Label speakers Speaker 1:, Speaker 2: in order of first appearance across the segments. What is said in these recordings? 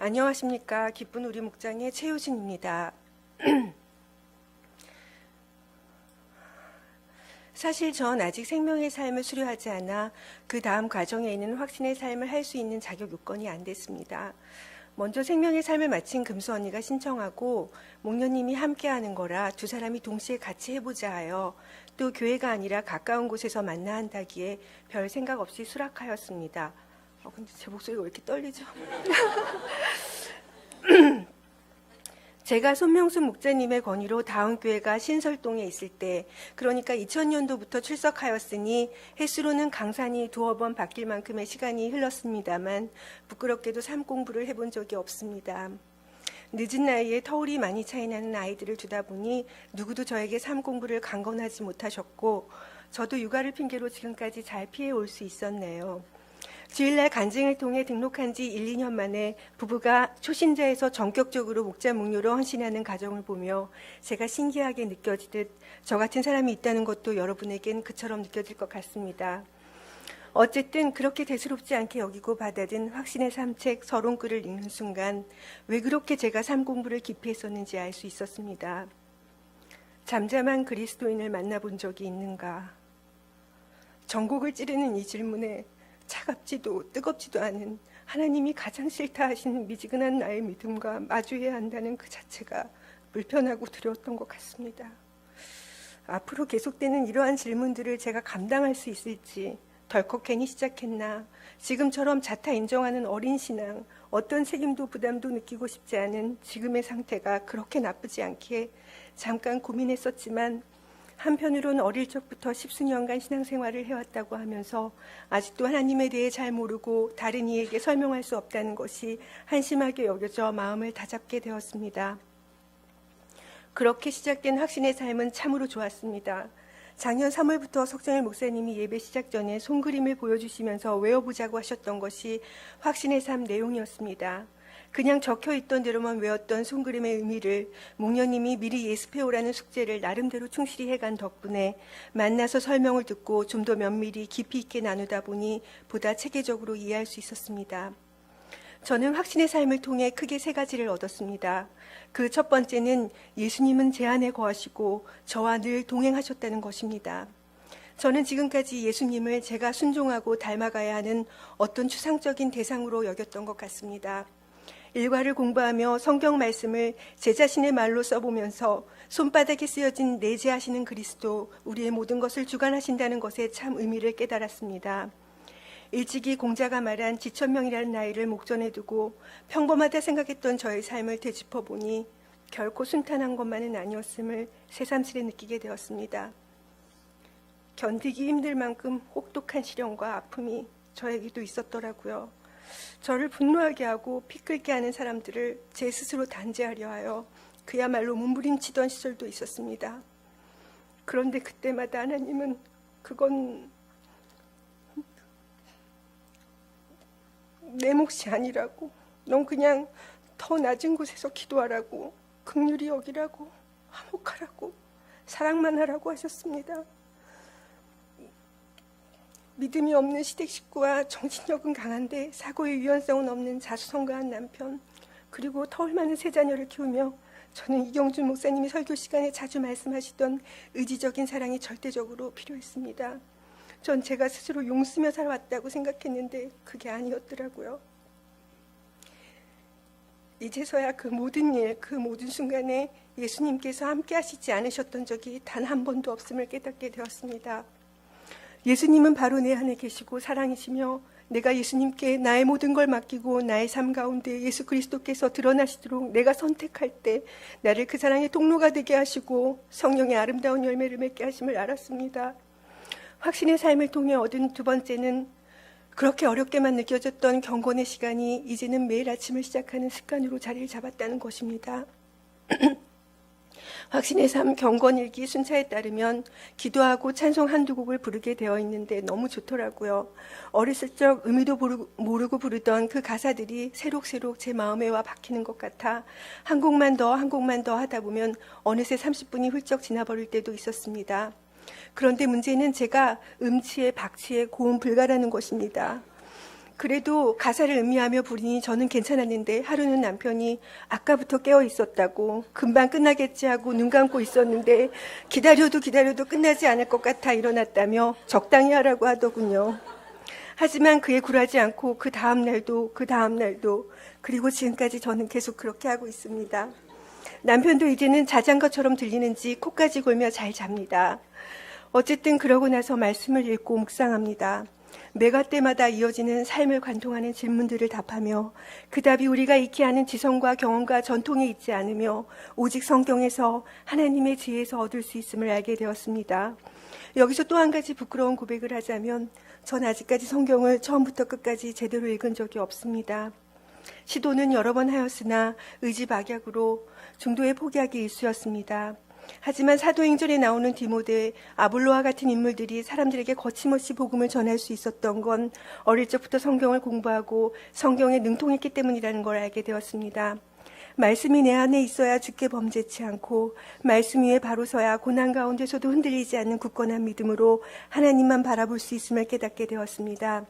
Speaker 1: 안녕하십니까. 기쁜 우리 목장의 최효진입니다. 사실 전 아직 생명의 삶을 수료하지 않아 그 다음 과정에 있는 확신의 삶을 할 수 있는 자격 요건이 안 됐습니다. 먼저 생명의 삶을 마친 금수 언니가 신청하고 목련님이 함께하는 거라 두 사람이 동시에 같이 해보자 하여 또 교회가 아니라 가까운 곳에서 만나 한다기에 별 생각 없이 수락하였습니다. 근데 제 목소리가 왜 이렇게 떨리죠? 제가 손명순 목자님의 권유로 다운교회가 신설동에 있을 때, 그러니까 2000년도부터 출석하였으니 횟수로는 강산이 두어 번 바뀔 만큼의 시간이 흘렀습니다만 부끄럽게도 삶 공부를 해본 적이 없습니다. 늦은 나이에 터울이 많이 차이나는 아이들을 두다 보니 누구도 저에게 삶 공부를 강권하지 못하셨고 저도 육아를 핑계로 지금까지 잘 피해 올 수 있었네요. 주일날 간증을 통해 등록한 지 1, 2년 만에 부부가 초신자에서 전격적으로 목자 목료로 헌신하는 가정을 보며 제가 신기하게 느껴지듯 저 같은 사람이 있다는 것도 여러분에겐 그처럼 느껴질 것 같습니다. 어쨌든 그렇게 대수롭지 않게 여기고 받아든 확신의 삶책 서론글을 읽는 순간 왜 그렇게 제가 삶 공부를 깊이 했었는지 알 수 있었습니다. 잠잠한 그리스도인을 만나본 적이 있는가? 전곡을 찌르는 이 질문에 차갑지도 뜨겁지도 않은 하나님이 가장 싫다 하시는 미지근한 나의 믿음과 마주해야 한다는 그 자체가 불편하고 두려웠던 것 같습니다. 앞으로 계속되는 이러한 질문들을 제가 감당할 수 있을지, 덜컥 괜히 시작했나, 지금처럼 자타 인정하는 어린 신앙, 어떤 책임도 부담도 느끼고 싶지 않은 지금의 상태가 그렇게 나쁘지 않기에 잠깐 고민했었지만 한편으론 어릴 적부터 십수년간 신앙생활을 해왔다고 하면서 아직도 하나님에 대해 잘 모르고 다른 이에게 설명할 수 없다는 것이 한심하게 여겨져 마음을 다잡게 되었습니다. 그렇게 시작된 확신의 삶은 참으로 좋았습니다. 작년 3월부터 석정일 목사님이 예배 시작 전에 손그림을 보여주시면서 외워보자고 하셨던 것이 확신의 삶 내용이었습니다. 그냥 적혀있던 대로만 외웠던 손그림의 의미를 목련님이 미리 예습해오라는 숙제를 나름대로 충실히 해간 덕분에 만나서 설명을 듣고 좀 더 면밀히 깊이 있게 나누다 보니 보다 체계적으로 이해할 수 있었습니다. 저는 확신의 삶을 통해 크게 세 가지를 얻었습니다. 그 첫 번째는 예수님은 제 안에 거하시고 저와 늘 동행하셨다는 것입니다. 저는 지금까지 예수님을 제가 순종하고 닮아가야 하는 어떤 추상적인 대상으로 여겼던 것 같습니다. 일과를 공부하며 성경 말씀을 제 자신의 말로 써보면서 손바닥에 쓰여진 내재하시는 그리스도, 우리의 모든 것을 주관하신다는 것에 참 의미를 깨달았습니다. 일찍이 공자가 말한 지천명이라는 나이를 목전에 두고 평범하다 생각했던 저의 삶을 되짚어보니 결코 순탄한 것만은 아니었음을 새삼스레 느끼게 되었습니다. 견디기 힘들 만큼 혹독한 시련과 아픔이 저에게도 있었더라고요. 저를 분노하게 하고 피 끓게 하는 사람들을 제 스스로 단죄하려 하여 그야말로 몸부림치던 시절도 있었습니다. 그런데 그때마다 하나님은 그건 내 몫이 아니라고, 넌 그냥 더 낮은 곳에서 기도하라고, 긍휼히 여기라고, 화목하라고, 사랑만 하라고 하셨습니다. 믿음이 없는 시댁 식구와 정신력은 강한데 사고의 유연성은 없는 자수성가한 남편, 그리고 터울 많은 세 자녀를 키우며 저는 이경준 목사님이 설교 시간에 자주 말씀하시던 의지적인 사랑이 절대적으로 필요했습니다. 전 제가 스스로 용쓰며 살아왔다고 생각했는데 그게 아니었더라고요. 이제서야 그 모든 일, 그 모든 순간에 예수님께서 함께 하시지 않으셨던 적이 단 한 번도 없음을 깨닫게 되었습니다. 예수님은 바로 내 안에 계시고 사랑이시며 내가 예수님께 나의 모든 걸 맡기고 나의 삶 가운데 예수 그리스도께서 드러나시도록 내가 선택할 때 나를 그 사랑의 통로가 되게 하시고 성령의 아름다운 열매를 맺게 하심을 알았습니다. 확신의 삶을 통해 얻은 두 번째는 그렇게 어렵게만 느껴졌던 경건의 시간이 이제는 매일 아침을 시작하는 습관으로 자리를 잡았다는 것입니다. 확신의 삶 경건일기 순차에 따르면 기도하고 찬송 한두 곡을 부르게 되어 있는데 너무 좋더라고요. 어렸을 적 의미도 모르고 부르던 그 가사들이 새록새록 제 마음에 와 박히는 것 같아 한 곡만 더 하다 보면 어느새 30분이 훌쩍 지나버릴 때도 있었습니다. 그런데 문제는 제가 음치에 박치에 고음 불가라는 것입니다. 그래도 가사를 음미하며 부르니 저는 괜찮았는데 하루는 남편이 아까부터 깨어 있었다고, 금방 끝나겠지 하고 눈 감고 있었는데 기다려도 끝나지 않을 것 같아 일어났다며 적당히 하라고 하더군요. 하지만 그에 굴하지 않고 그 다음 날도 그리고 지금까지 저는 계속 그렇게 하고 있습니다. 남편도 이제는 자장가처럼 들리는지 코까지 골며 잘 잡니다. 어쨌든 그러고 나서 말씀을 읽고 묵상합니다. 매가 때마다 이어지는 삶을 관통하는 질문들을 답하며 그 답이 우리가 익히 아는 지성과 경험과 전통에 있지 않으며 오직 성경에서 하나님의 지혜에서 얻을 수 있음을 알게 되었습니다. 여기서 또 한 가지 부끄러운 고백을 하자면 전 아직까지 성경을 처음부터 끝까지 제대로 읽은 적이 없습니다. 시도는 여러 번 하였으나 의지박약으로 중도에 포기하기 일쑤였습니다. 하지만 사도행전에 나오는 디모데, 아볼로와 같은 인물들이 사람들에게 거침없이 복음을 전할 수 있었던 건 어릴 적부터 성경을 공부하고 성경에 능통했기 때문이라는 걸 알게 되었습니다. 말씀이 내 안에 있어야 죽게 범죄치 않고 말씀 위에 바로 서야 고난 가운데서도 흔들리지 않는 굳건한 믿음으로 하나님만 바라볼 수 있음을 깨닫게 되었습니다.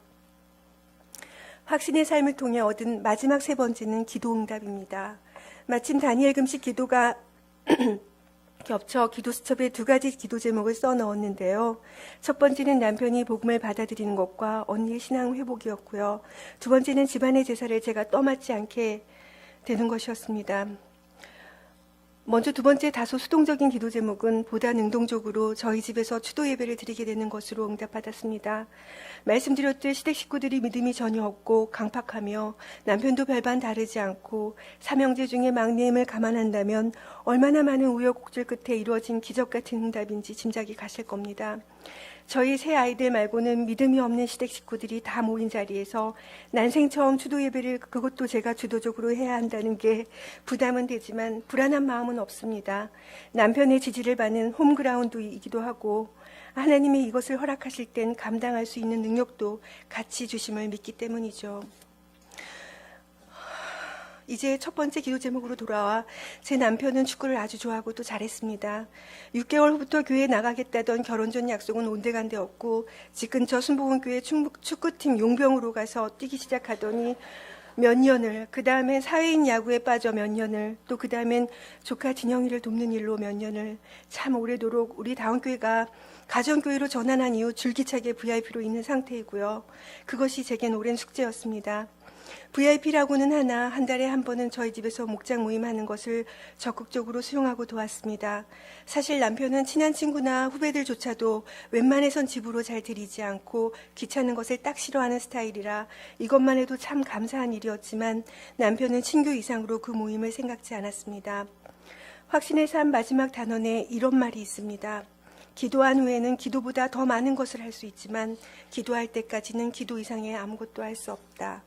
Speaker 1: 확신의 삶을 통해 얻은 마지막 3번째는 기도응답입니다. 마침 다니엘 금식 기도가 겹쳐 기도 수첩에 2가지 기도 제목을 써넣었는데요. 첫 번째는 남편이 복음을 받아들이는 것과 언니의 신앙 회복이었고요. 두 번째는 집안의 제사를 제가 떠맡지 않게 되는 것이었습니다. 먼저 두 번째 다소 수동적인 기도 제목은 보다 능동적으로 저희 집에서 추도 예배를 드리게 되는 것으로 응답받았습니다. 말씀드렸듯 시댁 식구들이 믿음이 전혀 없고 강팍하며 남편도 별반 다르지 않고 삼형제 중에 막내임을 감안한다면 얼마나 많은 우여곡절 끝에 이루어진 기적 같은 응답인지 짐작이 가실 겁니다. 저희 세 아이들 말고는 믿음이 없는 시댁 식구들이 다 모인 자리에서 난생 처음 추도 예배를 그것도 제가 주도적으로 해야 한다는 게 부담은 되지만 불안한 마음은 없습니다. 남편의 지지를 받는 홈그라운드이기도 하고 하나님이 이것을 허락하실 땐 감당할 수 있는 능력도 같이 주심을 믿기 때문이죠. 이제 첫 번째 기도 제목으로 돌아와 제 남편은 축구를 아주 좋아하고 또 잘했습니다. 6개월 후부터 교회에 나가겠다던 결혼 전 약속은 온데간데 없고 집 근처 순복음교회 축구팀 용병으로 가서 뛰기 시작하더니 몇 년을, 그 다음엔 사회인 야구에 빠져 몇 년을, 또 그 다음엔 조카 진영이를 돕는 일로 몇 년을, 참 오래도록 우리 다운교회가 가정교회로 전환한 이후 줄기차게 VIP로 있는 상태이고요. 그것이 제겐 오랜 숙제였습니다. VIP라고는 하나 한 달에 한 번은 저희 집에서 목장 모임하는 것을 적극적으로 수용하고 도왔습니다. 사실 남편은 친한 친구나 후배들조차도 웬만해선 집으로 잘 들이지 않고 귀찮은 것을 딱 싫어하는 스타일이라 이것만 해도 참 감사한 일이었지만 남편은 친교 이상으로 그 모임을 생각지 않았습니다. 확신의 삶 마지막 단원에 이런 말이 있습니다. 기도한 후에는 기도보다 더 많은 것을 할 수 있지만 기도할 때까지는 기도 이상의 아무것도 할 수 없다.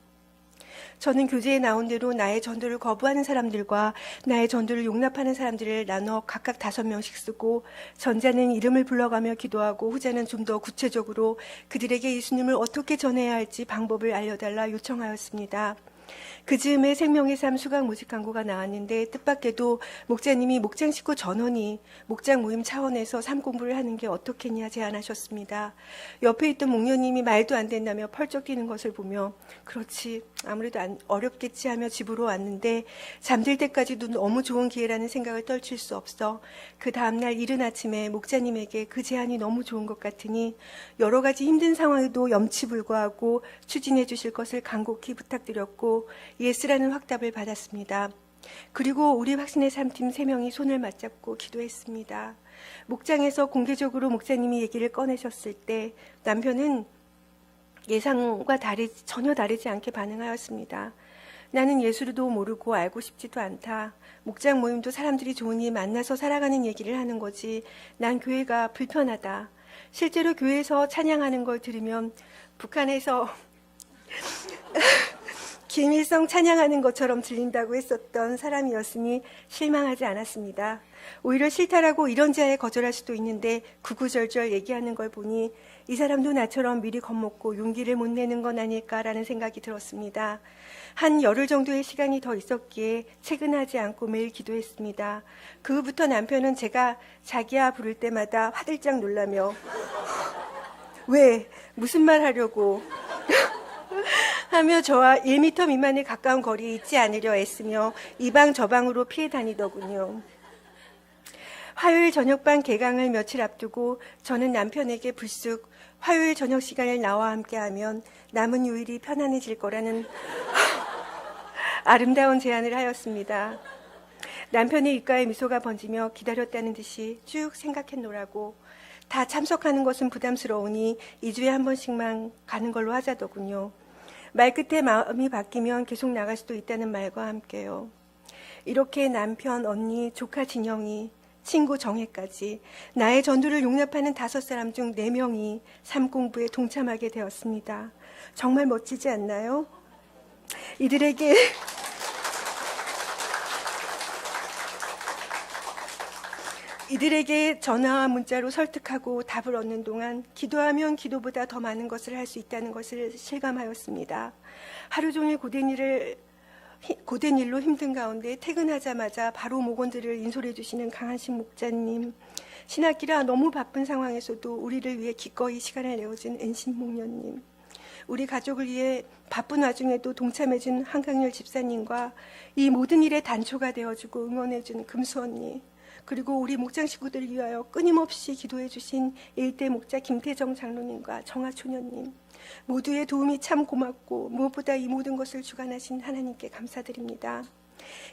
Speaker 1: 저는 교제에 나온 대로 나의 전도를 거부하는 사람들과 나의 전도를 용납하는 사람들을 나눠 각각 5명씩 쓰고 전자는 이름을 불러가며 기도하고 후자는 좀 더 구체적으로 그들에게 예수님을 어떻게 전해야 할지 방법을 알려달라 요청하였습니다. 그 즈음에 생명의 삶 수강 모집 광고가 나왔는데 뜻밖에도 목자님이 목장 식구 전원이 목장 모임 차원에서 삶 공부를 하는 게 어떻겠냐 제안하셨습니다. 옆에 있던 목녀님이 말도 안 된다며 펄쩍 뛰는 것을 보며 그렇지 아무래도 어렵겠지 하며 집으로 왔는데 잠들 때까지도 너무 좋은 기회라는 생각을 떨칠 수 없어 그 다음날 이른 아침에 목자님에게 그 제안이 너무 좋은 것 같으니 여러 가지 힘든 상황에도 염치불구하고 추진해 주실 것을 간곡히 부탁드렸고 예스라는 확답을 받았습니다. 그리고 우리 확신의 3팀 3명이 손을 맞잡고 기도했습니다. 목장에서 공개적으로 목사님이 얘기를 꺼내셨을 때 남편은 예상과 전혀 다르지 않게 반응하였습니다. 나는 예수도 모르고 알고 싶지도 않다. 목장 모임도 사람들이 좋으니 만나서 살아가는 얘기를 하는 거지. 난 교회가 불편하다. 실제로 교회에서 찬양하는 걸 들으면 북한에서 김일성 찬양하는 것처럼 들린다고 했었던 사람이었으니 실망하지 않았습니다. 오히려 싫다라고 이런저런 거절할 수도 있는데 구구절절 얘기하는 걸 보니 이 사람도 나처럼 미리 겁먹고 용기를 못 내는 건 아닐까라는 생각이 들었습니다. 한 열흘 정도의 시간이 더 있었기에 퇴근하지 않고 매일 기도했습니다. 그 후부터 남편은 제가 자기야 부를 때마다 화들짝 놀라며 왜? 무슨 말 하려고? 하며 저와 1m 미만에 가까운 거리에 있지 않으려 애쓰며 이 방 저 방으로 피해 다니더군요. 화요일 저녁반 개강을 며칠 앞두고 저는 남편에게 불쑥 화요일 저녁 시간을 나와 함께하면 남은 요일이 편안해질 거라는 아름다운 제안을 하였습니다. 남편의 입가에 미소가 번지며 기다렸다는 듯이 쭉 생각했노라고 다 참석하는 것은 부담스러우니 2주에 한 번씩만 가는 걸로 하자더군요. 말끝에 마음이 바뀌면 계속 나갈 수도 있다는 말과 함께요. 이렇게 남편, 언니, 조카 진영이, 친구 정혜까지 나의 전도를 용납하는 5사람 중 4명이 삶 공부에 동참하게 되었습니다. 정말 멋지지 않나요? 이들에게 전화와 문자로 설득하고 답을 얻는 동안 기도하면 기도보다 더 많은 것을 할 수 있다는 것을 실감하였습니다. 하루 종일 고된 일로 힘든 가운데 퇴근하자마자 바로 목원들을 인솔해 주시는 강한식 목자님, 신학기라 너무 바쁜 상황에서도 우리를 위해 기꺼이 시간을 내어준 은신 목녀님, 우리 가족을 위해 바쁜 와중에도 동참해준 한강렬 집사님과 이 모든 일에 단초가 되어주고 응원해준 금수 언니, 그리고 우리 목장 식구들을 위하여 끊임없이 기도해 주신 일대 목자 김태정 장로님과 정아 초녀님, 모두의 도움이 참 고맙고 무엇보다 이 모든 것을 주관하신 하나님께 감사드립니다.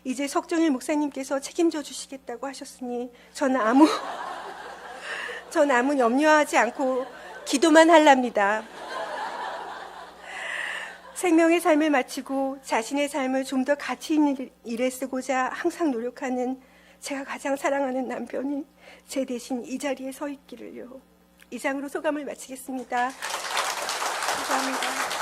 Speaker 1: 이제 석정일 목사님께서 책임져 주시겠다고 하셨으니 전 아무 염려하지 않고 기도만 할랍니다. 생명의 삶을 마치고 자신의 삶을 좀 더 가치 있는 일에 쓰고자 항상 노력하는 제가 가장 사랑하는 남편이 제 대신 이 자리에 서 있기를요. 이상으로 소감을 마치겠습니다. 감사합니다.